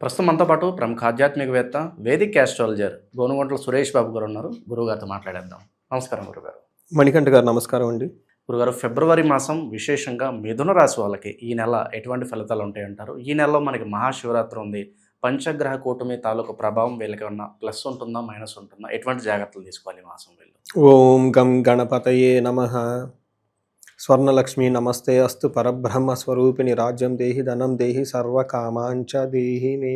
ప్రస్తుతం మనతో పాటు ప్రముఖ ఆధ్యాత్మికవేత్త, వేదిక్ ఆస్ట్రాలజర్ గోనుగంట్ల సురేష్ బాబు గారు ఉన్నారు. గురువుగారితో మాట్లాడేద్దాం. నమస్కారం గురుగారు. మణికంఠ గారు నమస్కారం అండి. గురుగారు, ఫిబ్రవరి మాసం విశేషంగా మిథున రాశి వాళ్ళకి ఈ నెల ఎటువంటి ఫలితాలు ఉంటాయంటారు? ఈ నెలలో మనకి మహాశివరాత్రి ఉంది. పంచగ్రహ కూటమి తాలూకు ప్రభావం వీళ్ళకి ఏమన్నా ప్లస్ ఉంటుందా, మైనస్ ఉంటుందా? ఎటువంటి జాగ్రత్తలు తీసుకోవాలి ఈ మాసం వీళ్ళు? ఓం గం గణపతయే నమః. స్వర్ణలక్ష్మి నమస్తే అస్తు పరబ్రహ్మ స్వరూపిణి రాజ్యం దేహి ధనం దేహి సర్వకామాంచ దేహి మే.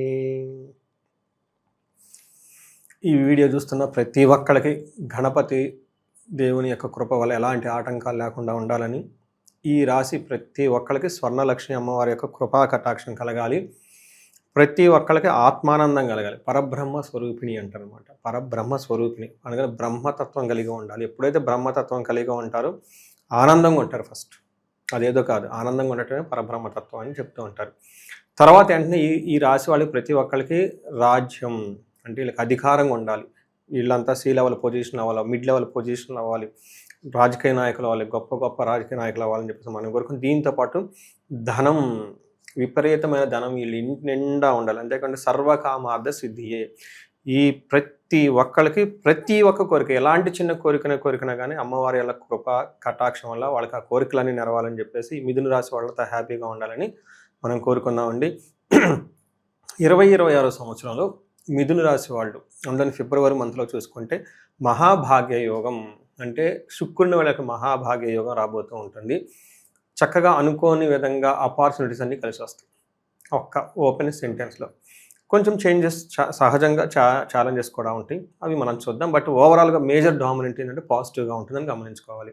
ఈ వీడియో చూస్తున్న ప్రతి ఒక్కళ్ళకి గణపతి దేవుని యొక్క కృప వల్ల ఎలాంటి ఆటంకాలు లేకుండా ఉండాలని, ఈ రాశి ప్రతి ఒక్కళ్ళకి స్వర్ణలక్ష్మి అమ్మవారి యొక్క కృపా కటాక్షం కలగాలి, ప్రతి ఒక్కళ్ళకి ఆత్మానందం కలగాలి. పరబ్రహ్మ స్వరూపిణి అంటారు అనమాట. పరబ్రహ్మ స్వరూపిణి అనగా బ్రహ్మతత్వం కలిగి ఉండాలి. ఎప్పుడైతే బ్రహ్మతత్వం కలిగి ఉంటారో ఆనందంగా ఉంటారు. ఫస్ట్ అదేదో కాదు, ఆనందంగా ఉండటమే పరబ్రహ్మతత్వం అని చెప్తూ ఉంటారు. తర్వాత వెంటనే ఈ రాశి వాళ్ళకి ప్రతి ఒక్కరికి రాజ్యం అంటే వీళ్ళకి అధికారంగా ఉండాలి. వీళ్ళంతా సి లెవెల్ పొజిషన్ అవ్వాలి, మిడ్ లెవెల్ పొజిషన్ అవ్వాలి, రాజకీయ నాయకులు అవ్వాలి, గొప్ప గొప్ప రాజకీయ నాయకులు అవ్వాలని చెప్పేసి మనం కోరుకుని, దీంతోపాటు ధనం, విపరీతమైన ధనం వీళ్ళు ఇంటి నిండా ఉండాలి. అంతేకాకుండా సర్వకామార్థ సిద్ధియే. ఈ ప్రతి ఒక్కరికి ప్రతి ఒక్క కోరిక, ఎలాంటి చిన్న కోరికన కానీ అమ్మవారి వాళ్ళ కృప కటాక్షం వల్ల వాళ్ళకి ఆ కోరికలన్నీ నెరవాలని చెప్పేసి మిథున రాశి వాళ్ళతో హ్యాపీగా ఉండాలని మనం కోరుకున్నామండి. 2026 సంవత్సరంలో మిథున రాశి వాళ్ళు అందులో ఫిబ్రవరి మంత్లో చూసుకుంటే మహాభాగ్య యోగం అంటే శుక్రుని వాళ్ళకి మహాభాగ్య యోగం రాబోతూ ఉంటుంది. చక్కగా అనుకోని విధంగా ఆపర్చునిటీస్ అన్నీ కలిసి వస్తాయి. ఒక్క ఓపెన్ సెంటెన్స్లో కొంచెం చేంజెస్ సహజంగా ఛాలెంజెస్ కూడా ఉంటాయి, అవి మనం చూద్దాం. బట్ ఓవరాల్గా మేజర్ డామినెంట్ ఏంటంటే పాజిటివ్గా ఉంటుందని గమనించుకోవాలి.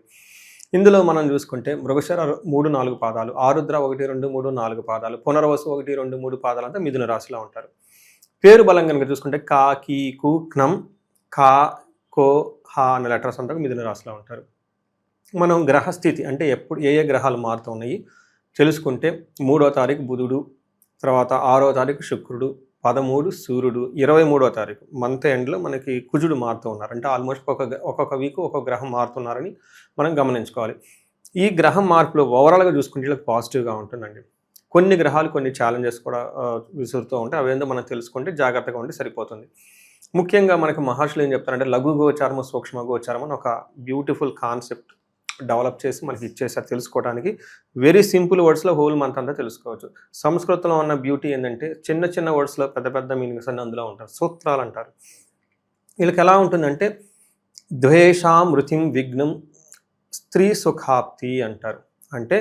ఇందులో మనం చూసుకుంటే మృగశిర 3-4 పాదాలు, ఆరుద్ర 1-2-3-4 పాదాలు, పునర్వసు 1-2-3 పాదాలు అంతా మిథున రాశిలో ఉంటారు. పేరు బలం కనుక చూసుకుంటే కా, కీ, కు, క్నం, కా, కో, హా అనే లెటర్స్ అంతా మిథున రాశిలో ఉంటారు. మనం గ్రహస్థితి అంటే ఎప్పుడు ఏ గ్రహాలు మారుతూ ఉన్నాయి తెలుసుకుంటే 3వ తారీఖు బుధుడు, తర్వాత 6వ తారీఖు శుక్రుడు, 13 సూర్యుడు, 23వ తారీఖు మంత్ ఎండ్లో మనకి కుజుడు మారుతూ ఉన్నారు. అంటే ఆల్మోస్ట్ ఒక్కొక్క వీక్ ఒక్కొక్క గ్రహం మారుతున్నారని మనం గమనించుకోవాలి. ఈ గ్రహం మార్పులు ఓవరాల్గా చూసుకుంటే వీళ్ళకి పాజిటివ్గా ఉంటుందండి. కొన్ని గ్రహాలు కొన్ని ఛాలెంజెస్ కూడా విసురుతూ ఉంటాయి. అవేందో మనం తెలుసుకుంటే జాగ్రత్తగా ఉంటే సరిపోతుంది. ముఖ్యంగా మనకి మహర్షులు ఏం చెప్తారంటే లఘు గోచారము సూక్ష్మ గోచారం అని ఒక బ్యూటిఫుల్ కాన్సెప్ట్ డెవలప్ చేసి మనకి ఇచ్చేసారు. తెలుసుకోవడానికి వెరీ సింపుల్ వర్డ్స్లో హోల్ మంత్ అంతా తెలుసుకోవచ్చు. సంస్కృతంలో ఉన్న బ్యూటీ ఏంటంటే చిన్న చిన్న వర్డ్స్లో పెద్ద పెద్ద మీనింగ్స్ అన్నీ అందులో ఉంటారు. సూత్రాలు అంటారు. వీళ్ళకి ఎలా ఉంటుందంటే ద్వేషామృతిం విఘ్నం స్త్రీ సుఖాప్తి అంటారు. అంటే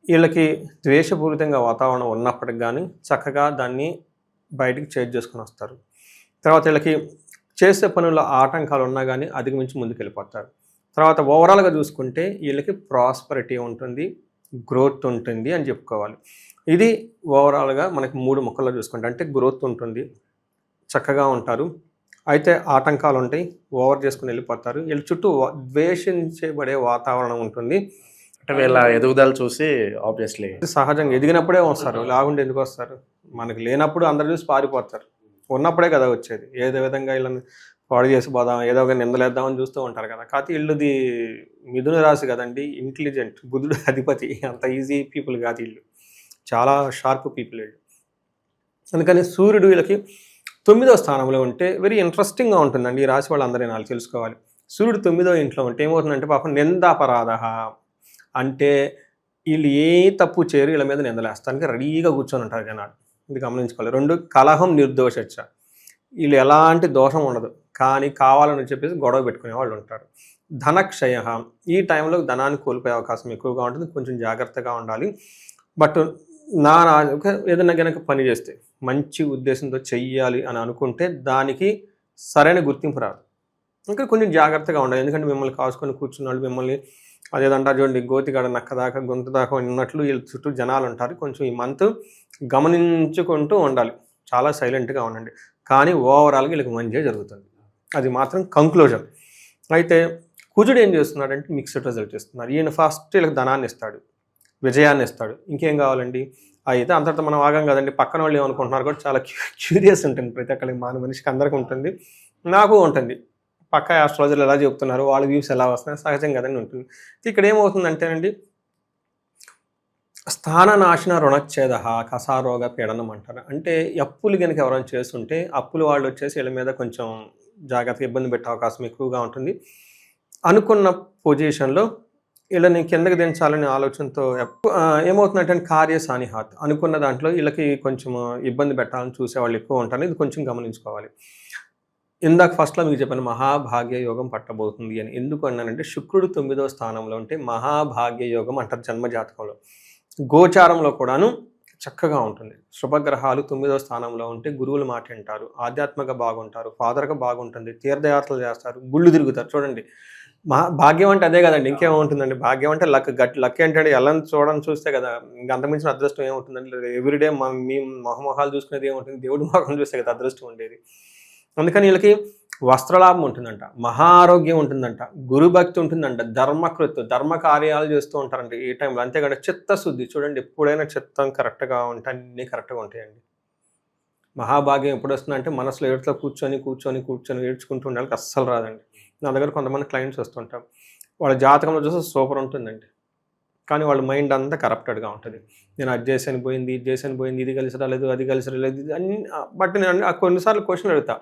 వీళ్ళకి ద్వేషపూరితంగా వాతావరణం ఉన్నప్పటికి కానీ చక్కగా దాన్ని బయటికి చేంజ్ చేసుకుని వస్తారు. తర్వాత వీళ్ళకి చేసే పనుల్లో ఆటంకాలు ఉన్నా కానీ అధిగమించి ముందుకు వెళ్ళిపోతారు. తర్వాత ఓవరాల్గా చూసుకుంటే వీళ్ళకి ప్రాస్పరిటీ ఉంటుంది, గ్రోత్ ఉంటుంది అని చెప్పుకోవాలి. ఇది ఓవరాల్గా మనకి 3 ముక్కల్లో చూసుకుంటే అంటే గ్రోత్ ఉంటుంది, చక్కగా ఉంటారు, అయితే ఆటంకాలు ఉంటాయి, ఓవర్ చేసుకుని వెళ్ళిపోతారు. వీళ్ళ చుట్టూ ద్వేషించబడే వాతావరణం ఉంటుంది. అంటే వీళ్ళ ఎదుగుదల చూసి ఆబ్వియస్లీ సహజంగా ఎదిగినప్పుడే వస్తారు, లాగుండి ఎందుకు వస్తారు? మనకి లేనప్పుడు అందరు చూసి పారిపోతారు, ఉన్నప్పుడే కదా వచ్చేది. ఏదో విధంగా వీళ్ళని పాడు చేసి పోదాం, ఏదో ఒక నిందలేద్దామని చూస్తూ ఉంటారు కదా. కాకపోతే వీళ్ళది మిథున రాశి కదండి, ఇంటెలిజెంట్, బుధుడు అధిపతి, అంత ఈజీ పీపుల్ కాదు వీళ్ళు, చాలా షార్ప్ పీపుల్ వీళ్ళు. అందుకని సూర్యుడు వీళ్ళకి 9వ స్థానంలో ఉంటే వెరీ ఇంట్రెస్టింగ్గా ఉంటుందండి. ఈ రాశి వాళ్ళందరూ నాకు తెలుసుకోవాలి. సూర్యుడు 9వ ఇంట్లో ఉంటే ఏమవుతుందంటే పాపం నిందాపరాధ అంటే వీళ్ళు ఏ తప్పు చేయరు, వీళ్ళ మీద నిందలేస్తానికి రెడీగా కూర్చొని ఉంటారు జనాలు. ఇది గమనించుకోవాలి. 2 కలహం నిర్దోషచ్చ, వీళ్ళు ఎలాంటి దోషం ఉండదు కానీ కావాలని చెప్పేసి గొడవ పెట్టుకునే వాళ్ళు ఉంటారు. ధనక్షయ, ఈ టైంలో ధనాన్ని కోల్పోయే అవకాశం ఎక్కువగా ఉంటుంది, కొంచెం జాగ్రత్తగా ఉండాలి. బట్ ఏదైనా కనుక పని చేస్తే మంచి ఉద్దేశంతో చెయ్యాలి అని అనుకుంటే దానికి సరైన గుర్తింపు రాదు. ఇంకా కొంచెం జాగ్రత్తగా ఉండాలి. ఎందుకంటే మిమ్మల్ని కాసుకొని కూర్చున్న వాళ్ళు మిమ్మల్ని అదేదంటారు చూడండి, గోతిగాడ నక్క దాకా గొంతు దాకా ఉన్నట్లు వీళ్ళ చుట్టూ జనాలు ఉంటారు. కొంచెం ఈ మంత్ గమనించుకుంటూ ఉండాలి, చాలా సైలెంట్గా ఉండండి. కానీ ఓవరాల్గా వీళ్ళకి మంచిగా జరుగుతుంది, అది మాత్రం కంక్లూజన్. అయితే కుజుడు ఏం చేస్తున్నాడంటే మిక్స్డ్ రిజల్ట్ ఇస్తున్నారు. ఈయన ఫస్ట్ వీళ్ళకి ధనాన్ని ఇస్తాడు, విజయాన్ని ఇస్తాడు, ఇంకేం కావాలండి? అయితే అంతటా మనం ఆగం కదండి. పక్కన వాళ్ళు ఏమనుకుంటున్నారు కూడా చాలా క్యూరియస్ ఉంటుంది ప్రతి ఒక్కరికి, మనిషికి అందరికీ ఉంటుంది, నాకు ఉంటుంది. పక్క ఆస్ట్రాలజర్లు ఎలా చెప్తున్నారు, వాళ్ళ వ్యూస్ ఎలా వస్తున్నాయి, సహజం కదండి ఉంటుంది. ఇక్కడ ఏమవుతుందంటేనండి స్థాననాశన రుణచ్ఛేద కసారోగ పీడనం అంటారు. అంటే అప్పులు గనుక ఎవరైనా చేస్తుంటే అప్పులు వాళ్ళు వచ్చేసి వీళ్ళ మీద కొంచెం జాగ్రత్తగా ఇబ్బంది పెట్టే అవకాశం ఎక్కువగా ఉంటుంది. అనుకున్న పొజిషన్‌లో వీళ్ళని కిందకి దించాలనే ఆలోచనతో ఏమవుతుందంటే కార్యసానిహాత్ అనుకున్న దాంట్లో వీళ్ళకి కొంచెం ఇబ్బంది పెట్టాలని చూసేవాళ్ళు ఎక్కువ ఉంటారు. ఇది కొంచెం గమనించుకోవాలి. ఇందాక ఫస్ట్‌లో మీకు చెప్పాను మహాభాగ్య యోగం పట్టబోతుంది అని. ఎందుకు అన్నానంటే శుక్రుడు 9వ స్థానంలో ఉంటే మహాభాగ్య యోగం అంటారు జన్మ జాతకంలో. గోచారంలో కూడాను చక్కగా ఉంటుంది. శుభగ్రహాలు 9వ స్థానంలో ఉంటే గురువుల మాట వింటారు, ఆధ్యాత్మిక బాగుంటారు, ఫాదర్‌గా బాగుంటుంది, తీర్థయాత్రలు చేస్తారు, గుళ్ళు తిరుగుతారు. చూడండి భాగ్యం అంటే అదే కదండి, ఇంకేముంటుందండి? భాగ్యం అంటే లక్ ఏంటంటే ఎల్లని చూస్తే కదా, ఇంక అంతకుమించిన అదృష్టం ఏముంటుందండి? ఎవ్రీడే మీ మొహమొహాలు చూసుకునేది ఏముంటుంది? దేవుడి మొహం చూస్తే కదా అదృష్టం ఉండేది. అందుకని వీళ్ళకి వస్త్రలాభం ఉంటుందంట, మహా ఆరోగ్యం ఉంటుందంట, గురుభక్తి ఉంటుందంట, ధర్మ కార్యాలు చేస్తూ ఉంటారంట ఈ టైంలో. అంతేకాదు చిత్తశుద్ధి, చూడండి ఎప్పుడైనా చిత్తం కరెక్ట్గా ఉంటే అన్నీ కరెక్ట్గా ఉంటాయండి. మహాభాగ్యం ఎప్పుడు వస్తుందంటే మనసులో ఏడుతో కూర్చొని ఏడ్చుకుంటూ ఉండాలి, అస్సలు రాదండి. నా దగ్గర కొంతమంది క్లయింట్స్ వస్తుంటారు, వాళ్ళ జాతకంలో చూస్తే సూపర్ ఉంటుందండి, కానీ వాళ్ళ మైండ్ అంతా కరప్టెడ్గా ఉంటుంది. నేను అది చేసాను పోయింది, ఇది చేసాను పోయింది, ఇది కలిసి రాలేదు, అది కలిసి రాలేదు, ఇది అన్ని. బట్ నేను కొన్నిసార్లు క్వశ్చన్ అడుగుతా,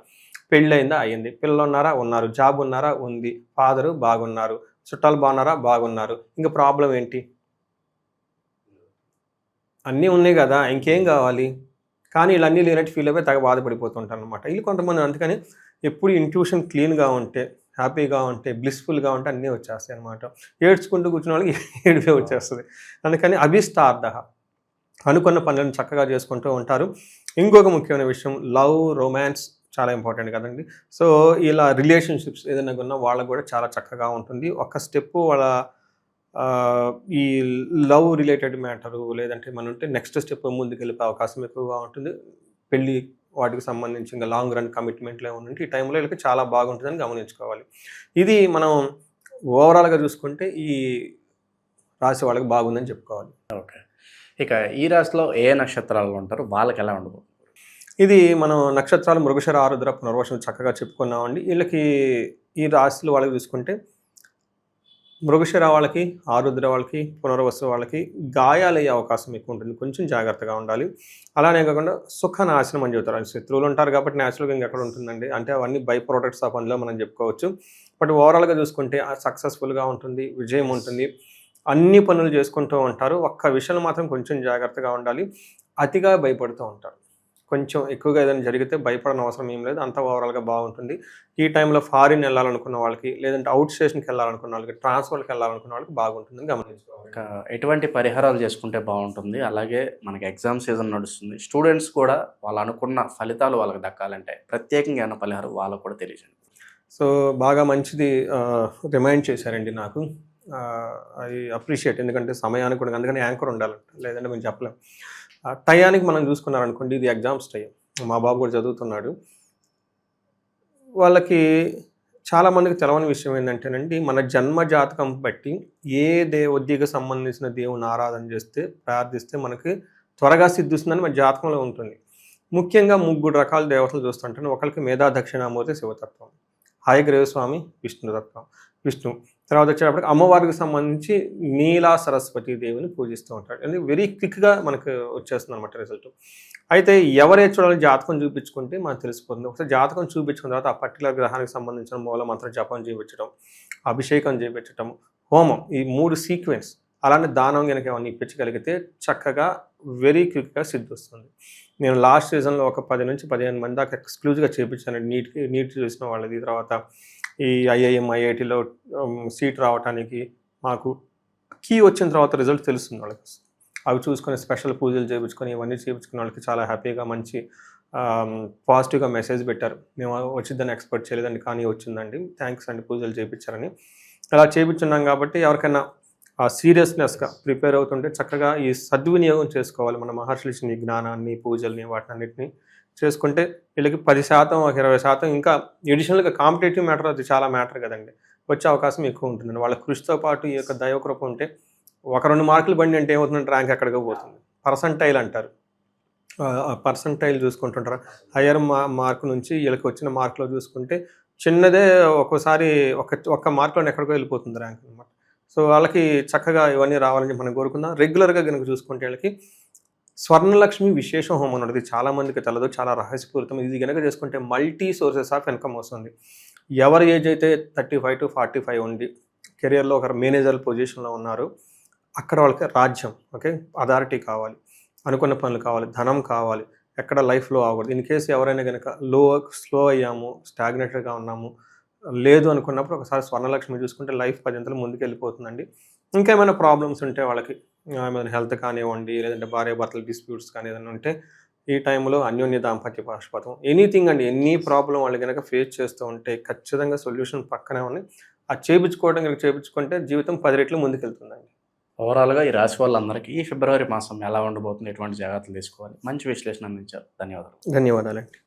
పెళ్ళయిందా? అయ్యింది. పిల్లలు ఉన్నారా? ఉన్నారు. జాబ్ ఉన్నారా? ఉంది. ఫాదరు బాగున్నారు. చుట్టాలు బాగున్నారా? బాగున్నారు. ఇంకా ప్రాబ్లం ఏంటి? అన్నీ ఉన్నాయి కదా, ఇంకేం కావాలి? కానీ వీళ్ళన్నీ లేనట్టు ఫీల్ అయిపోయి తెగ బాధపడిపోతుంటారు అనమాట. వీళ్ళు కొంతమంది. అందుకని ఎప్పుడు ఇంట్యూషన్ క్లీన్గా ఉంటే, హ్యాపీగా ఉంటే, బ్లిస్ఫుల్గా ఉంటే అన్నీ వచ్చేస్తాయి అనమాట. ఏడ్చుకుంటూ కూర్చున్న వాళ్ళకి ఏడుపే వచ్చేస్తుంది. అందుకని అభిష్టార్థ అనుకున్న పనులను చక్కగా చేసుకుంటూ ఉంటారు. ఇంకొక ముఖ్యమైన విషయం, లవ్, రొమాన్స్ చాలా ఇంపార్టెంట్ కదండి. సో ఇలా రిలేషన్షిప్స్ ఏదైనా ఉన్నా వాళ్ళకు కూడా చాలా చక్కగా ఉంటుంది. ఒక స్టెప్ వాళ్ళ ఈ లవ్ రిలేటెడ్ మ్యాటరు లేదంటే మనం ఉంటే నెక్స్ట్ స్టెప్ ముందుకు వెళ్ళిపోయే అవకాశం ఎక్కువగా ఉంటుంది. పెళ్ళి వాటికి సంబంధించి ఇంకా లాంగ్ రన్ కమిట్మెంట్లు ఏమైనా ఉంటే ఈ టైంలో వీళ్ళకి చాలా బాగుంటుందని గమనించుకోవాలి. ఇది మనం ఓవరాల్గా చూసుకుంటే ఈ రాశి వాళ్ళకి బాగుందని చెప్పుకోవాలి. ఓకే. ఇక ఈ రాశిలో ఏ నక్షత్రాలు ఉంటారు, వాళ్ళకి ఎలా ఉండదు? ఇది మనం నక్షత్రాలు మృగశిర, ఆరుద్ర, పునర్వసం చక్కగా చెప్పుకున్నామండి. వీళ్ళకి ఈ రాశులు వాళ్ళకి చూసుకుంటే మృగశిర వాళ్ళకి, ఆరుద్ర వాళ్ళకి, పునర్వసు వాళ్ళకి గాయాలయ్యే అవకాశం ఎక్కువ ఉంటుంది. కొంచెం జాగ్రత్తగా ఉండాలి. అలానే కాకుండా సుఖనాశనం అని చెబుతారు. శత్రువులు ఉంటారు కాబట్టి న్యాచురల్గా ఇంకెక్కడ ఉంటుందండి, అంటే అవన్నీ బై ప్రొడక్ట్స్ ఆఫ్ అందులో మనం చెప్పుకోవచ్చు. బట్ ఓవరాల్గా చూసుకుంటే సక్సెస్ఫుల్గా ఉంటుంది, విజయం ఉంటుంది, అన్ని పనులు చేసుకుంటూ ఉంటారు. ఒక్క విషయంలో మాత్రం కొంచెం జాగ్రత్తగా ఉండాలి, అతిగా భయపడుతూ ఉంటారు. కొంచెం ఎక్కువగా ఏదైనా జరిగితే భయపడని అవసరం ఏం లేదు, అంతా ఓవరాల్గా బాగుంటుంది. ఈ టైంలో ఫారిన్ వెళ్ళాలనుకున్న వాళ్ళకి, లేదంటే అవుట్ స్టేషన్కి వెళ్ళాలనుకున్న వాళ్ళకి, ట్రాన్స్ఫర్కి వెళ్ళాలనుకున్న వాళ్ళకి బాగుంటుందని గమనించుకోవాలి. ఎటువంటి పరిహారాలు చేసుకుంటే బాగుంటుంది? అలాగే మనకి ఎగ్జామ్ సీజన్ నడుస్తుంది, స్టూడెంట్స్ కూడా వాళ్ళు అనుకున్న ఫలితాలు వాళ్ళకి దక్కాలంటే ప్రత్యేకంగా ఏమైనా పరిహారం వాళ్ళకు కూడా తెలియజేయండి. సో బాగా మంచిది రిమైండ్ చేశారండి నాకు. ఐ అప్రిషియేట్, ఎందుకంటే సమయానికి కూడా, అందుకని యాంకర్ ఉండాలంట, లేదంటే మేము చెప్పలేం. టయానికి మనం చూసుకున్నారనుకోండి, ఇది ఎగ్జామ్స్ టైం, మా బాబు కూడా చదువుతున్నాడు. వాళ్ళకి చాలామందికి తెలవని విషయం ఏంటంటేనండి, మన జన్మ జాతకం బట్టి ఏ దేవోద్యకు సంబంధించిన దేవుని ఆరాధన చేస్తే, ప్రార్థిస్తే మనకి త్వరగా సిద్ధిస్తుందని మన జాతకంలో ఉంటుంది. ముఖ్యంగా 3 రకాల దేవతలు చూస్తుంటాను. ఒకరికి మేధా దక్షిణామూర్తి శివతత్వం, హయగ్రీవ స్వామి విష్ణుతత్వం, విష్ణు. తర్వాత వచ్చేటప్పటికి అమ్మవారికి సంబంధించి నీలా సరస్వతి దేవిని పూజిస్తూ ఉంటాడు. అంటే వెరీ క్విక్గా మనకు వచ్చేస్తుంది అనమాట రిజల్ట్. అయితే ఎవరే చూడాలి, జాతకం చూపించుకుంటే మనకు తెలిసిపోతుంది. ఒకసారి జాతకం చూపించుకున్న తర్వాత ఆ పర్టికులర్ గ్రహానికి సంబంధించిన మూల మంత్ర జపం చేయించడం, అభిషేకం చేయించడం, హోమం, ఈ 3 సీక్వెన్స్, అలానే దానం కనుక ఏమైనా ఇప్పించగలిగితే చక్కగా వెరీ క్విక్గా సిద్ధి వస్తుంది. నేను లాస్ట్ సీజన్లో ఒక 10 నుంచి 15 మంది దాకా ఎక్స్క్లూజివ్గా చేయించాను. నీట్ చూసిన వాళ్ళది. తర్వాత ఈ ఐఐఎం, ఐఐటీలో సీట్ రావడానికి మాకు కీ వచ్చిన తర్వాత రిజల్ట్ తెలుస్తుంది వాళ్ళకి. అవి చూసుకొని స్పెషల్ పూజలు చేయించుకొని ఇవన్నీ చేయించుకున్న వాళ్ళకి చాలా హ్యాపీగా మంచి పాజిటివ్గా మెసేజ్ పెట్టారు. మేము వచ్చిందని ఎక్స్పెక్ట్ చేయలేదండి, కానీ వచ్చిందండి, థ్యాంక్స్ అండి పూజలు చేయించారని. అలా చేయించున్నాం కాబట్టి ఎవరికైనా సీరియస్నెస్గా ప్రిపేర్ అవుతుంటే చక్కగా ఈ సద్వినియోగం చేసుకోవాలి. మన మహర్షులు ఇచ్చిన ఈ జ్ఞానాన్ని, పూజల్ని, వాటినన్నిటిని చేసుకుంటే వీళ్ళకి 10%, 20% ఇంకా ఎడిషనల్గా కాంపిటేటివ్ మ్యాటర్, అది చాలా మ్యాటర్ కదండి, వచ్చే అవకాశం ఎక్కువ ఉంటుందండి. వాళ్ళ కృషితో పాటు ఈ యొక్క దైవకృప ఉంటే 1-2 మార్కులు బండి అంటే ఏమవుతుందంటే ర్యాంక్ ఎక్కడికో పోతుంది. పర్సంటైల్ అంటారు, పర్సంటైల్ చూసుకుంటుంటారు. హయ్యర్ మార్క్ నుంచి వీళ్ళకి వచ్చిన మార్కులో చూసుకుంటే చిన్నదే ఒక్కోసారి ఒక్క మార్కులో ఎక్కడికో వెళ్ళిపోతుంది ర్యాంక్ అనమాట. సో వాళ్ళకి చక్కగా ఇవన్నీ రావాలని చెప్పి మనం కోరుకుందాం. రెగ్యులర్గా కనుక చూసుకుంటే వీళ్ళకి స్వర్ణలక్ష్మి విశేష హోమం అనేది చాలా మందికి తెలదు, చాలా రహస్యపూరితం. ఇది కనుక చేసుకుంటే మల్టీ సోర్సెస్ ఆఫ్ ఇన్కమ్ వస్తుంది. ఎవరి ఏజ్ అయితే 35 to 45 ఉండి కెరియర్లో ఒక మేనేజర్ పొజిషన్లో ఉన్నారు, అక్కడ వాళ్ళకి రాజ్యం, ఓకే, అథారిటీ కావాలి, అనుకున్న పనులు కావాలి, ధనం కావాలి, ఎక్కడ లైఫ్లో అవ్వకూడదు. ఇన్ కేసు ఎవరైనా కనుక స్లో అయ్యాము, స్టాగ్నేటెడ్గా ఉన్నాము, లేదు అనుకున్నప్పుడు ఒకసారి స్వర్ణలక్ష్మి చూసుకుంటే లైఫ్ 10 అంతలు ముందుకు వెళ్ళిపోతుందండి. ఇంకేమైనా ప్రాబ్లమ్స్ ఉంటే వాళ్ళకి ఏమైనా హెల్త్ కానివ్వండి, లేదంటే భార్యాభర్తల డిస్ప్యూట్స్ కానీ ఏదైనా ఉంటే ఈ టైంలో అన్యోన్య దాంపత్య పాశుపతం ఎనీథింగ్ అండి, ఎనీ ప్రాబ్లం వాళ్ళు కనుక ఫేస్ చేస్తూ ఉంటే ఖచ్చితంగా సొల్యూషన్ పక్కనే ఉంది. అది చేయించుకోవడం కనుక చేయించుకుంటే జీవితం 10 రెట్లు ముందుకెళ్తుందండి. ఓవరాల్గా ఈ రాశి వాళ్ళందరికీ ఈ ఫిబ్రవరి మాసం ఎలా ఉండబోతుంది, ఎటువంటి జాగ్రత్తలు తీసుకోవాలి, మంచి విశ్లేషణ అందించారు. ధన్యవాదాలు. ధన్యవాదాలండి.